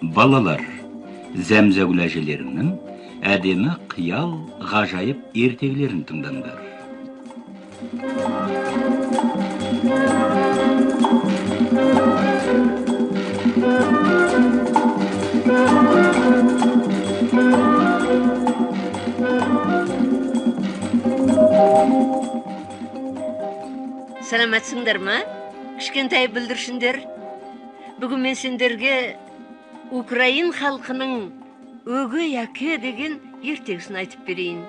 Балалар, зәмзәгүл әжелерінің әдемі қиял, ғажайып ертегілерін тыңдаңдар. Саламатсыңдар ма? Кішкентай бүлдіршіндер. Бүгін мен сендерге Украин халқының өгей әке деген ертегісін айтып берейін.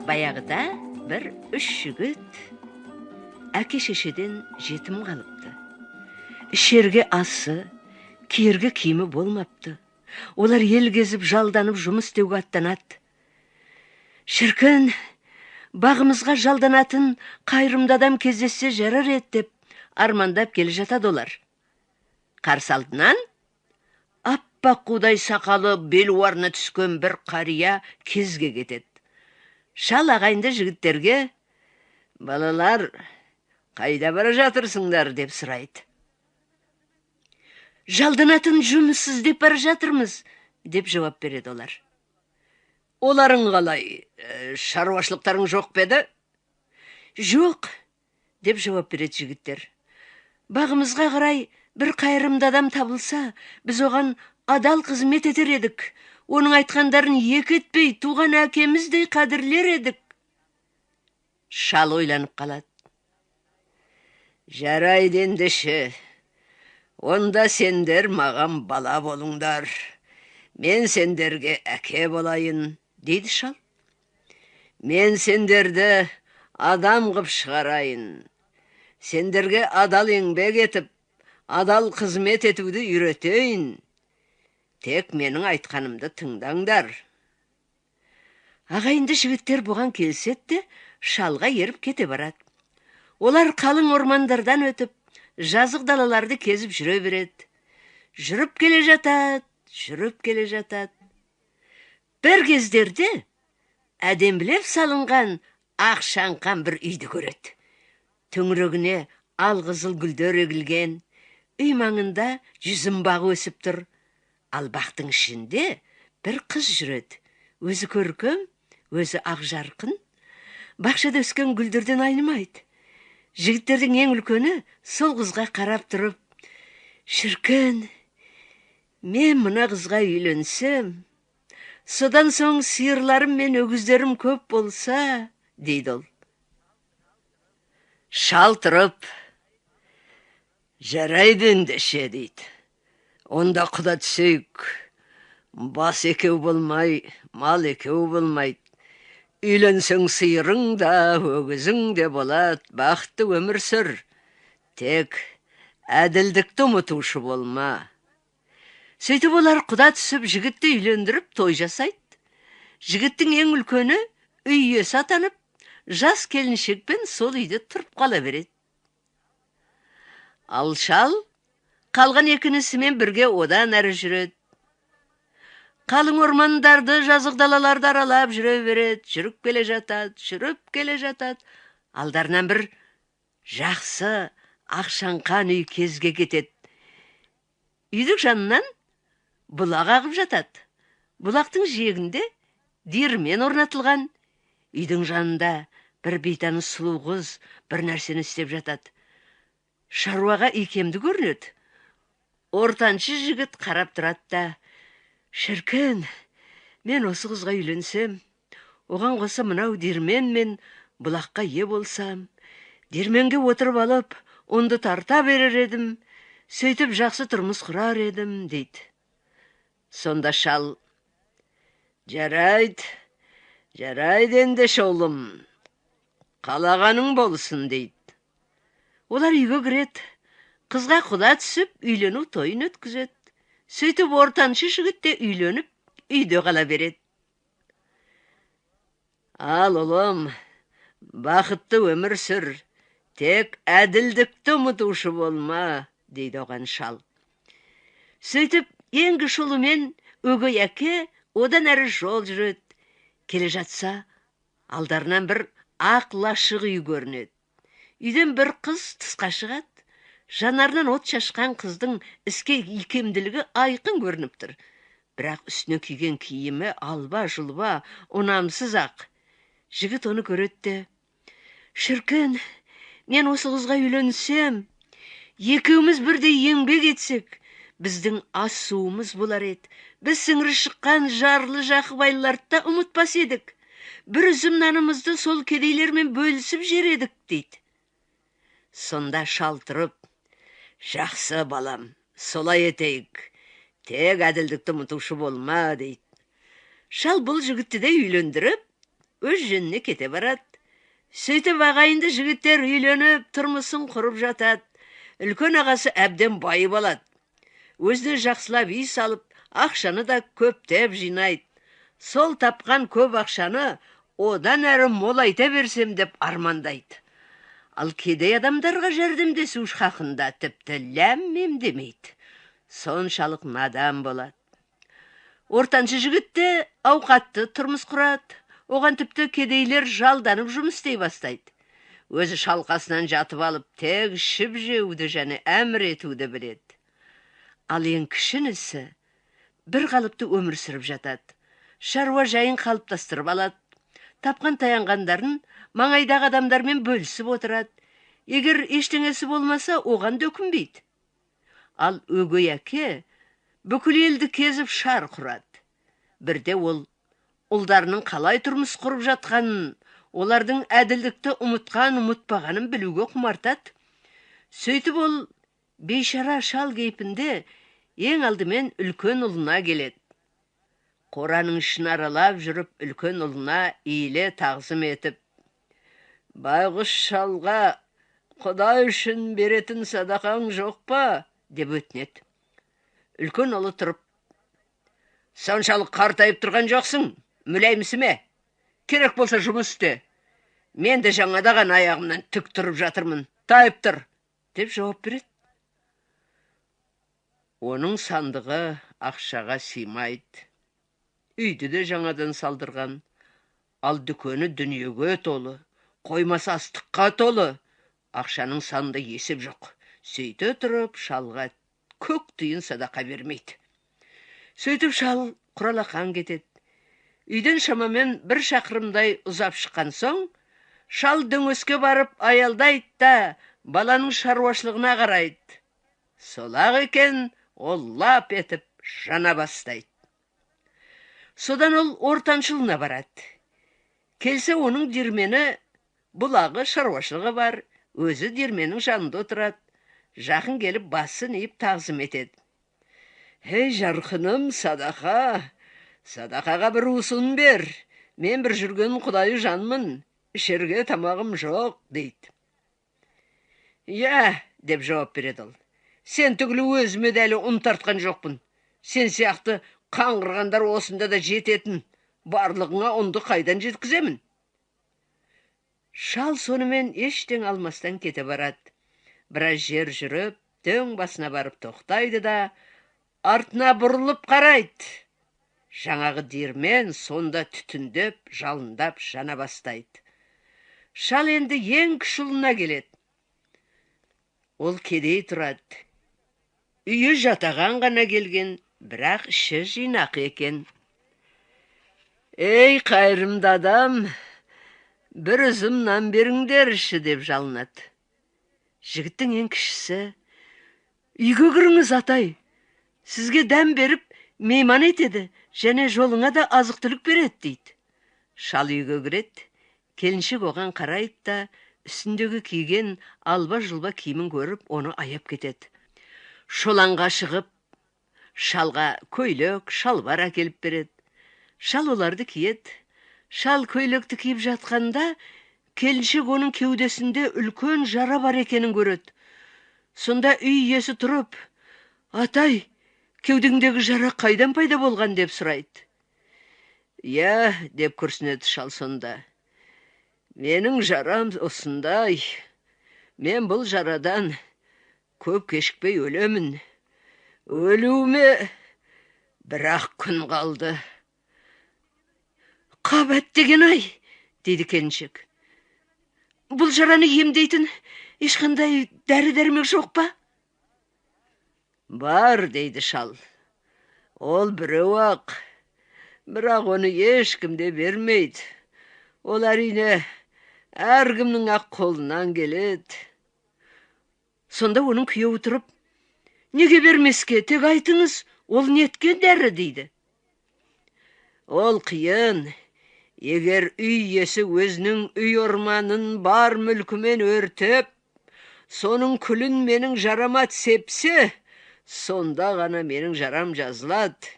Баяғыда бір үш жігіт әке шешеден жетім қалыпты. Ішерге асы, киерге киімі болмапты. Олар ел кезіп, жалданып жұмыс істеуге аттанады. Шіркін, бағымызға жалданатын қайырымды адам кездессе жарар еді деп армандап келе жатады олар. Қарсы алдынан аппақ қудай сақалы белуарына түскен бір қария кезге кетеді. Шал ағайынды жігіттерге: «Балалар, қайда бара жатырсыңдар?» деп сұрайды. «Жалданатын жұмыс іздеп бара жатырмыз» деп жауап береді олар. «Оларың қалай? Шаруашылықтарың жоқ па еді?» «Жоқ» деп жауап береді жігіттер. «Бағымызға қарай бір қайырымды адам табылса, біз оған адал қызмет етер едік. Оның айтқандарын екі етпей, туған әкеміздей қадірлер едік». Шал ойланып қалады. «Жарайды ендеше, онда сендер маған бала болыңдар. Мен сендерге әке болайын», дейді шал. «Мен сендерді адам қып шығарайын. Сендерге адал еңбек етіп, адал қызмет етуді үйретейін. Тек менің айтқанымды тыңдаңдар». Ағайынды жігіттер бұған келіседі, шалға еріп кете барады. Олар қалың ормандардан өтіп, жазық далаларды кезіп жүре береді. Жүріп келе жатады. Бір кездерде әдемілеп салынған ақ шаңқан бір үйді көреді. Төңірегіне алқызыл гүлдер егілген, үй маңында жүзімбағы өсіп тұр. Ал бақтың ішінде бір қыз жүреді. Өзі көркем, өзі ақ жарқын. Бақшада өскен гүлдерден айнымайды. Жігіттердің ең үлкені сол қызға қарап тұрып: «Шіркін, мен мына қызға үйленсем, содан соң сиырларым мен өгіздерім көп болса», дейді ол. Шал тұрып: «Жарайды ендеше», дейді. «Онда құда түсейік. Бас екеу болмай, мал екеу болмайды. Үйленсең сиырың да, өгізің де болады, бақытты өмір сүр. Тек әділдікті ұмытушы болма». Сөйтіп олар құда түсіп, жігітті үйлендіріп, той жасайды. Жігіттің ең үлкені үй иесі атанып, жас келіншекпен сол үйде тұрып қала береді. Ал шал қалған екінісімен бірге одан әрі жүреді. Қалың ормандарды, жазық далаларды аралап жүре береді. Жүріп келе жатады. Алдарынан бір жақсы ақшаңқан үй кезге кетеді. Үйдің жанынан бұлақ ағып жатады. Бұлақтың жиегінде диірмен орнатылған. Үйдің жанында бір бейтаныс сұлу қыз бір нәрсені істеп жатады. Шаруаға икемді көрінеді. Ортаншы жігіт қарап тұрады да: «Шіркін, мен осы қызға үйленсем, оған қоса мынау диірмен мен бұлаққа ие болсам, диірменге отырып алып, онды тарта берер едім, сөйтіп жақсы тұрмыс құрар едім», дейді. Сонда шал: «Жарайды ендеше ұлым, қалағаның болсын», дейді. Олар үйге кіреді. Қызға құда түсіп, үйлену тойын өткізеді. Сөйтіп ортаншы жігіт те үйленіп, үйде қала береді. «Ал ұлым, бақытты өмір сүр, тек әділдікті ұмытушы болма», дейді оған шал. Сөйтіп, ең кіші ұлымен өгей әке одан әрі жол жүреді. Келе жатса, алдарынан бір ақ лашық үй көрінеді. Үйден бір қыз тысқа шығады. Жанарынан от шашқан қыздың іске икемділігі айқын көрініп тұр. Бірақ үстіне киген киімі алба-жұлба, ұнамсыз ақ. Жігіт оны көретті. Шіркін, мен осы қызға үйленсем, екеуміз бірдей еңбек етсек, біздің ас суымыз болар еді. Біз сіңірі шыққан жарлы жақып айларды да ұмытпас едік. Бір үзім нанымызды сол кедейлермен бөлісіп жередік, дейді. Сонда шал тұрып, жақсы балам, солай етейік. Тек әділдікті ұмытушы болма, дейді. Шал бұл жігітті де үйлендіріп, өз жөніне кете барады. Сөйтіп ағайынды жігіттер үйленіп, тұрмысын құрып жатады. Үлкен ағасы әбден байып алады. Өзіне жақсылап үй салып, ақшаны да көптеп жинайды. Сол тапқан көп ақшаны одан әрі молайта берсем деп армандайды. Ал кедей адамдарға жәрдемдесу хақында тіпті ләм-мем демейді. Соншалық надан болады. Ортаншы жігітте ауқатты тұрмыс құрады. Оған тіпті кедейлер жалданып жұмыс істей бастайды. Өзі шалқасынан жатып алып, тек ішіп жеуді және әмір етуді біледі. Ал ең кішінісі бір қалыпты өмір сүріп жатады. Шаруа жайын қалыптастырып алады. Тапқан таянғандарын маңайдағы адамдармен бөлісіп отырады. Егер ештеңесі болмаса, оған дөкінбейді. Ал өгей әке бүкіл елді кезіп шар құрады. Бірде ол ұлдарының қалай тұрмыс құрып жатқанын, олардың әділдікті ұмытпағанын білуге құмартады. Сөйтіп ол бейшара шал кейпінде ең алдымен үлкен ұлына келеді. Қораның ішін аралап жүріп, үлкен ұлына иіле тағзым етіп, байғұс шалға Құдай үшін беретін садақаң жоқ па? Деп өтінеді. Үлкен ұлы тұрып, соншалық қартайып тұрған жоқсың, мүләймісі ме? Керек болса жұмыс істе. Мен де жаңада ғана аяғымнан тік тұрып жатырмын. Тайып тұр, деп жауап береді. Оның сандығы ақшаға сыймайды. Үйді де жаңадан салдырған. Ал дүкені дүниеге толы, қоймасы астыққа толы. Ақшаның санында есеп жоқ. Сөйте тұрып, шалға көк тиын садақа бермейді. Сөйтіп шал құралақан кетеді. Үйден шамамен 1 шақырымдай ұзап шыққан соң, шал дөңеске барып аялдайды да баланың шаруашылығына қарайды. Солақ екен, ол лап етіп жана бастайды. Содан ол ортаншылына барады. Келсе оның дирмені, бұлағы шаруашылығы бар, өзі дирменің жанында отырады. Жақын келіп басын иіп тағзым етеді. Ей жарқыным, садақа, садақаға бір усын бер. Мен бір жүрген құдайы жанмын, ішерге тамағым жоқ, дейді. Я, деп жауап береді ол. Сен түгілі өзіме дәлі ұн тартқан жоқпын. Сен сияқты қаңғырғандар осында да жететін. Барлығыңа ұнды қайдан жеткіземін? Шал сонымен ештен алмастан кете барады. Біраз жер жүріп, дөң басына барып тоқтайды да, артына бұрылып қарайды. Жаңағы дирмен сонда түтіндеп, жалындап жана бастайды. Шал енді ең кіші ұлына келеді. Ол кедей тұрады. Үйі жатаған ғана келген, бірақ іші жинақы екен. Ей, қайырымды адам, бір үзім нан беріңдерші, деп жалынады. Жігіттің ең кішісі, үйге кіріңіз атай, сізге дәм беріп, мейман етеді, және жолыңа да азық-түлік береді, дейді. Шал үйге кіреді, келіншек оған қарайды да, үстіндегі киген алба-жұлба киімін көріп, оны аяп кетеді. Шоланға шығып, шалға көйлек, шалбар әкеліп береді. Шал оларды киеді. Шал көйлекті киіп жатқанда, келіншек оның кеудесінде үлкен жара бар екенін көреді. Сонда үй иесі тұрып, атай, кеудеңдегі жара қайдан пайда болған, деп сұрайды. Я, деп күрсінеді шал сонда. Менің жарам осындай. Мен бұл жарадан көп кешікпей өлемін. Өлуіме бірақ күн қалды. Қабат деген ай, дейді келіншек. Бұл жараны емдейтін ешқандай дәрі-дәрмек жоқ па? Бар, дейді шал. Ол біреу-ақ, бірақ оны ешкім де бермейді. Ол әрине әркімнің ақ қолынан келеді. Сонда оның күйеуі тұрып, неге бермеске, тек айтыңыз, ол неткен дәрі, дейді. Ол қиын, егер үй иесі өзінің үй орманын бар мүлкімен өртеп, соның күлін менің жарама сепсе, сонда ғана менің жарам жазылады.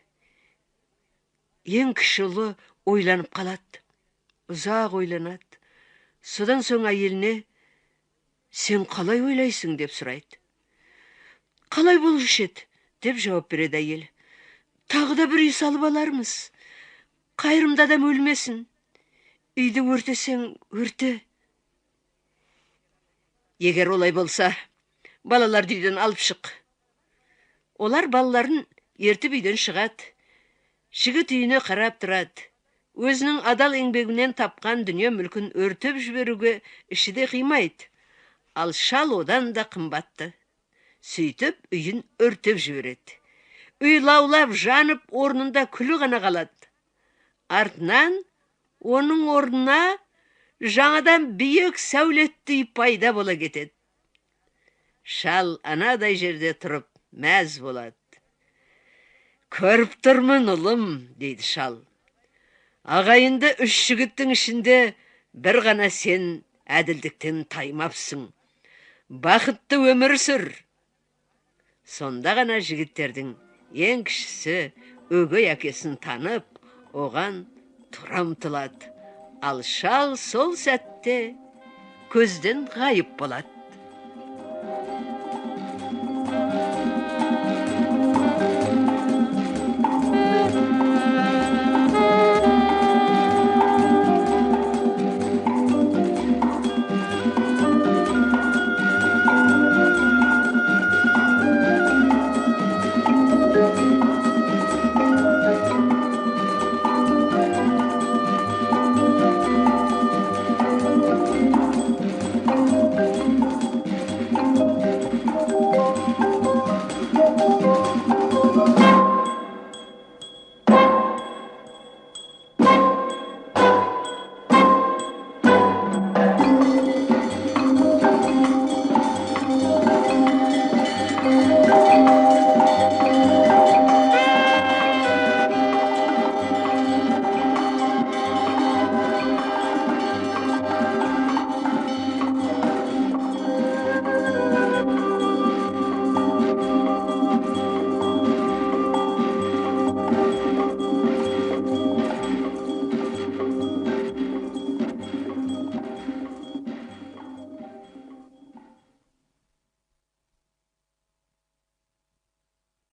Ең кіші ұлы ойланып қалады, ұзақ ойланады. Содан соң әйеліне, сен қалай ойлайсың, деп сұрайды. Қалай болушы еді, деп жауап береді әйел. Тағы да бір үй салып алармыз. Қайырымды адам өлмесін. Үйді өртесең, өрте. Егер олай болса, балаларды үйден алып шық. Олар балаларын ертіп үйден шығады. Жігіт үйіне қарап тұрады. Өзінің адал еңбегінен тапқан дүние мүлкін өртеп жіберуге іші де қимайды. Ал шал одан да қымбатты. Сөйтіп үйін өртеп жібереді. Үй лаулап жанып, орнында күлі ғана қалады. Артынан оның орнына жаңадан биік сәулетті үй пайда бола кетеді. Шал анадай жерде тұрып мәз болады. Көріп тұрмын, ұлым, дейді шал. Ағайынды 3 жігіттің ішінде бір ғана сен әділдіктен таймапсың. Бақытты өмір сүр. Сонда ғана жігіттердің ең кішісі өгей әкесін танып, оған тұра ұмтылады. Ал шал сол сәтте көзден ғайып болады.